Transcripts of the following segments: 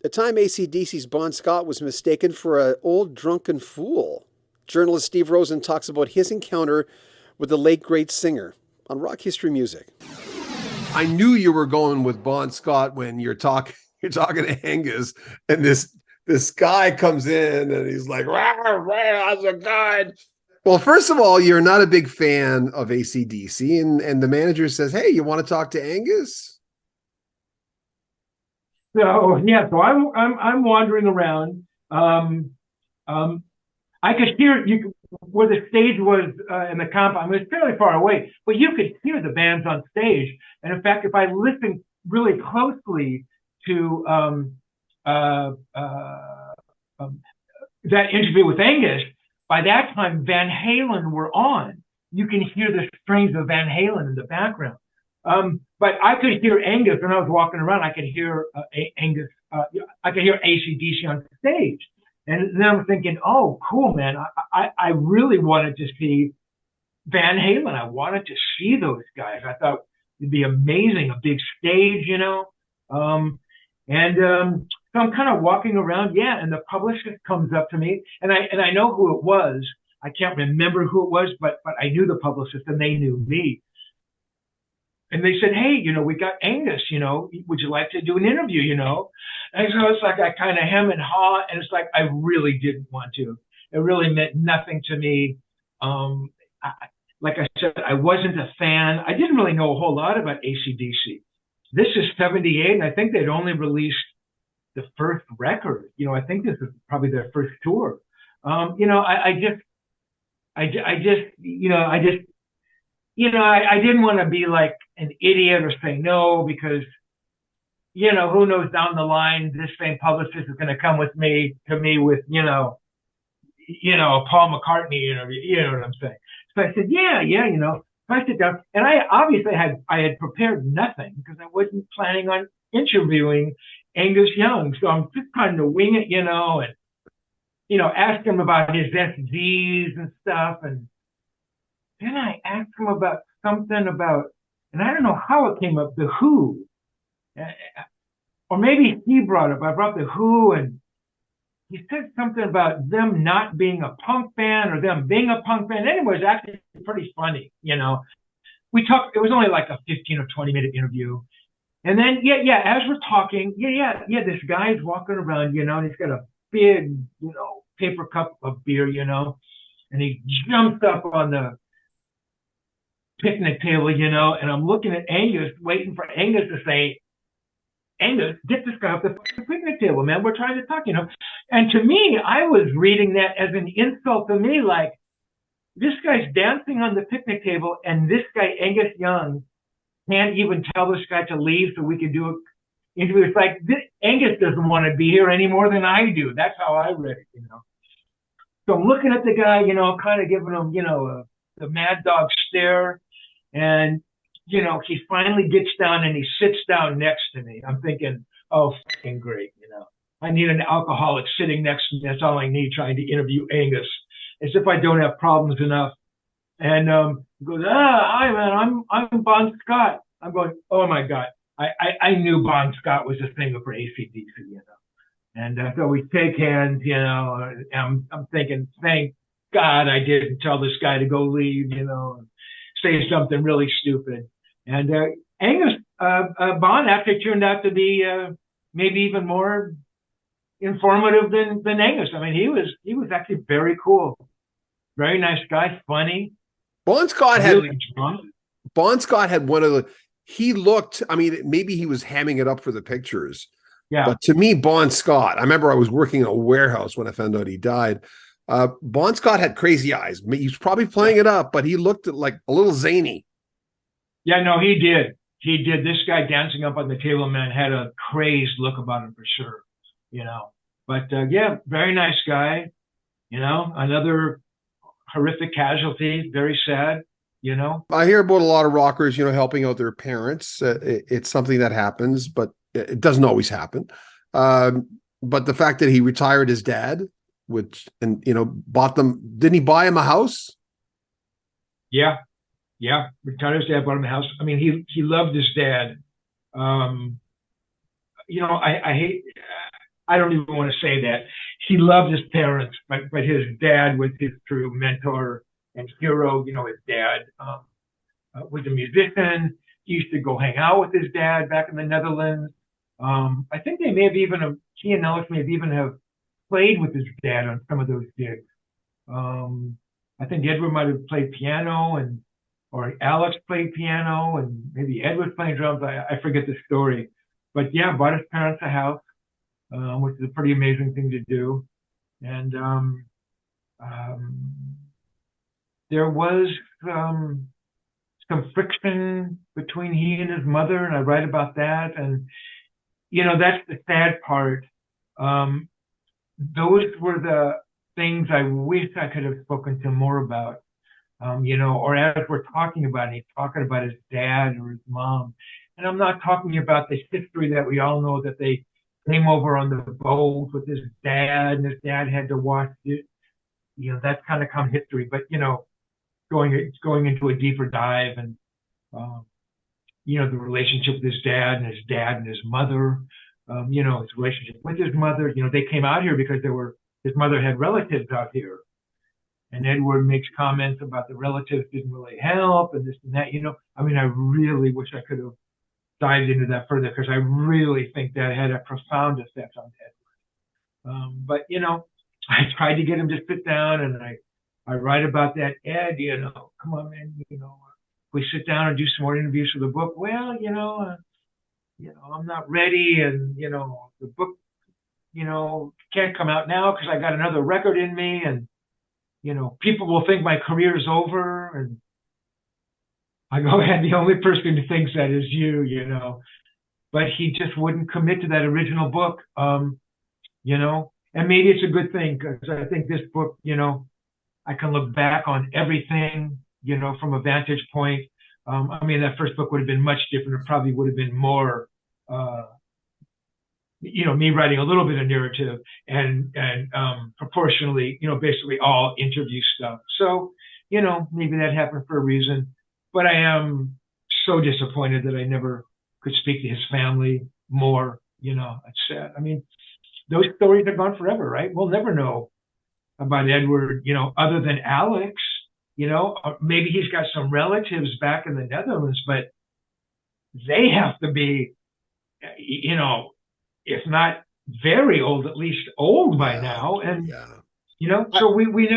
At the time, AC/DC's Bon Scott was mistaken for an old drunken fool. Journalist Steve Rosen talks about his encounter with the late great singer on Rock History Music. I knew you were going with Bon Scott when you're talking to Angus, and this guy comes in and he's like, rah, rah, how's it going? Well, first of all, you're not a big fan of AC/DC, and the manager says, hey, you want to talk to Angus? So yeah, so I'm wandering around. Um, I could hear you where the stage was in the compound. It was fairly far away, but you could hear the bands on stage. And in fact, if I listened really closely to um, that interview with Angus, by that time Van Halen were on. You can hear the strains of Van Halen in the background. But I could hear Angus when I was walking around. I could hear Angus. I could hear AC/DC on stage, and then I'm thinking, "Oh, cool, man! I really wanted to see Van Halen. I wanted to see those guys. I thought it'd be amazing, a big stage, you know." So I'm kind of walking around, yeah, and the publicist comes up to me, and I know who it was. I can't remember who it was, but I knew the publicist, and they knew me. And they said, hey, we got Angus, would you like to do an interview, And so it's like I kind of hem and haw, and it's like I really didn't want to. It really meant nothing to me. I, like I said, I wasn't a fan. I didn't really know a whole lot about AC/DC. This is 78, and I think they'd only released the first record. I think this is probably their first tour. I didn't want to be like an idiot or say no because, who knows down the line, this same publicist is going to come to me with, a Paul McCartney interview. You know what I'm saying? So I said, yeah. So I sit down, and I had prepared nothing because I wasn't planning on interviewing Angus Young. So I'm just trying to wing it, and, ask him about his SDs and stuff. And then I asked him about something about, and I don't know how it came up, the Who. Or maybe he brought up, I brought the Who, and he said something about them not being a punk band or them being a punk band. Anyway, it was actually pretty funny, We talked, it was only like a 15 or 20-minute interview. And then, as we're talking, this guy's walking around, and he's got a big, paper cup of beer, and he jumps up on the picnic table, and I'm looking at Angus, waiting for Angus to say, Angus, get this guy off the picnic table, man. We're trying to talk, And to me, I was reading that as an insult to me, like, this guy's dancing on the picnic table, and this guy, Angus Young, can't even tell this guy to leave so we can do an interview. It's like, Angus doesn't want to be here any more than I do. That's how I read it, So I'm looking at the guy, kind of giving him, the mad dog stare. And, he finally gets down and he sits down next to me. I'm thinking, oh, fucking great. I need an alcoholic sitting next to me. That's all I need trying to interview Angus, as if I don't have problems enough. And he goes, hi, man, I'm Bon Scott. I'm going, oh, my God. I knew Bon Scott was a singer for AC/DC, And so we take hands, and I'm thinking, thank God I didn't tell this guy to go leave, and say something really stupid. And Angus, Bon actually turned out to be maybe even more informative than Angus. I mean, he was actually very cool. Very nice guy, funny. Bon Scott really had drunk. Bon Scott had one of the. He looked. I mean, maybe he was hamming it up for the pictures. Yeah. But to me, Bon Scott. I remember I was working in a warehouse when I found out he died. Bon Scott had crazy eyes. He was probably playing it up, but he looked like a little zany. Yeah, no, he did. He did. This guy dancing up on the table, man, had a crazed look about him for sure. But very nice guy. Another horrific casualty. Very sad. I hear about a lot of rockers, helping out their parents. It's something that happens, but it doesn't always happen. But the fact that he retired his dad, bought them, didn't he buy him a house? Yeah. Retired his dad, bought him a house. I mean, he loved his dad. I hate, I don't even want to say that. He loved his parents, but his dad was his true mentor and hero. You know, his dad was a musician. He used to go hang out with his dad back in the Netherlands. I think they may have even, he and Ellis may have even have played with his dad on some of those gigs. I think Edward might have played piano, or Alex played piano, and maybe Ed was playing drums. I forget the story, but yeah, bought his parents a house, which is a pretty amazing thing to do. And there was some friction between he and his mother, and I write about that. And you know, that's the sad part. Those were the things I wish I could have spoken to more about. You know, or as we're talking about it, he's talking about his dad or his mom. And I'm not talking about the history that we all know, that they came over on the boat with his dad and his dad had to watch it. You know, that's kind of common history. But, you know, going into a deeper dive, and, you know, the relationship with his dad and his mother, you know, his relationship with his mother. You know, they came out here because his mother had relatives out here. And Edward makes comments about the relatives didn't really help and this and that, you know. I mean, I really wish I could have dived into that further, because I really think that had a profound effect on Edward. But, you know, I tried to get him to sit down, and I write about that. Ed, you know, come on, man, you know, we sit down and do some more interviews for the book. Well, you know, I'm not ready, and, you know, the book, you know, can't come out now because I got another record in me, and, you know, people will think my career is over. And I go, and the only person who thinks that is you, you know. But he just wouldn't commit to that original book, you know. And maybe it's a good thing, because I think this book, you know, I can look back on everything, you know, from a vantage point. I mean, that first book would have been much different. It probably would have been more, you know, me writing a little bit of narrative and proportionally, you know, basically all interview stuff. So, you know, maybe that happened for a reason. But I am so disappointed that I never could speak to his family more. You know, it's sad. I mean, those stories are gone forever, right? We'll never know about Edward, you know, other than Alex, you know. Maybe he's got some relatives back in the Netherlands, but they have to be, you know, if not very old, at least old by now. And, you know, so we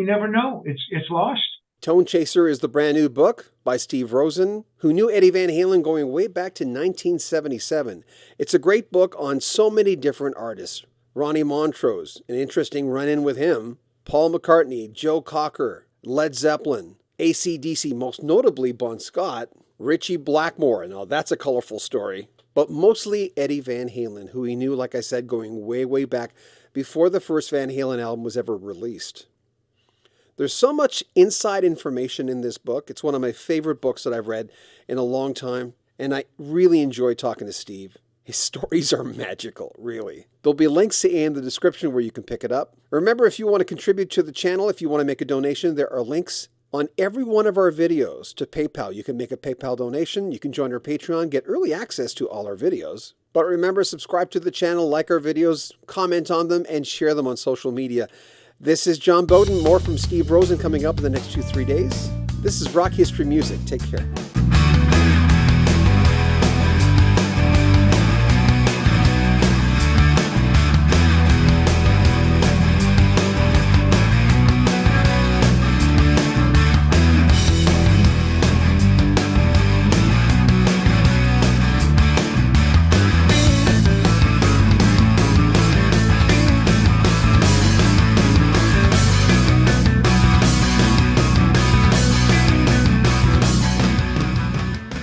never know. It's lost. Tone Chaser is the brand new book by Steve Rosen, who knew Eddie Van Halen going way back to 1977. It's a great book on so many different artists. Ronnie Montrose, an interesting run-in with him, Paul McCartney, Joe Cocker, Led Zeppelin, AC/DC, most notably Bon Scott, Ritchie Blackmore. Now that's a colorful story. But mostly Eddie Van Halen, who he knew, like I said, going way, way back before the first Van Halen album was ever released. There's so much inside information in this book. It's one of my favorite books that I've read in a long time, and I really enjoy talking to Steve. His stories are magical, really. There'll be links in the description where you can pick it up. Remember, if you want to contribute to the channel, if you want to make a donation, there are links on every one of our videos to PayPal. You can make a PayPal donation, you can join our Patreon, get early access to all our videos. But remember, subscribe to the channel, like our videos, comment on them, and share them on social media. This is John Beaudin. More from Steve Rosen coming up in the next 2-3 days. This is Rock History Music. Take care.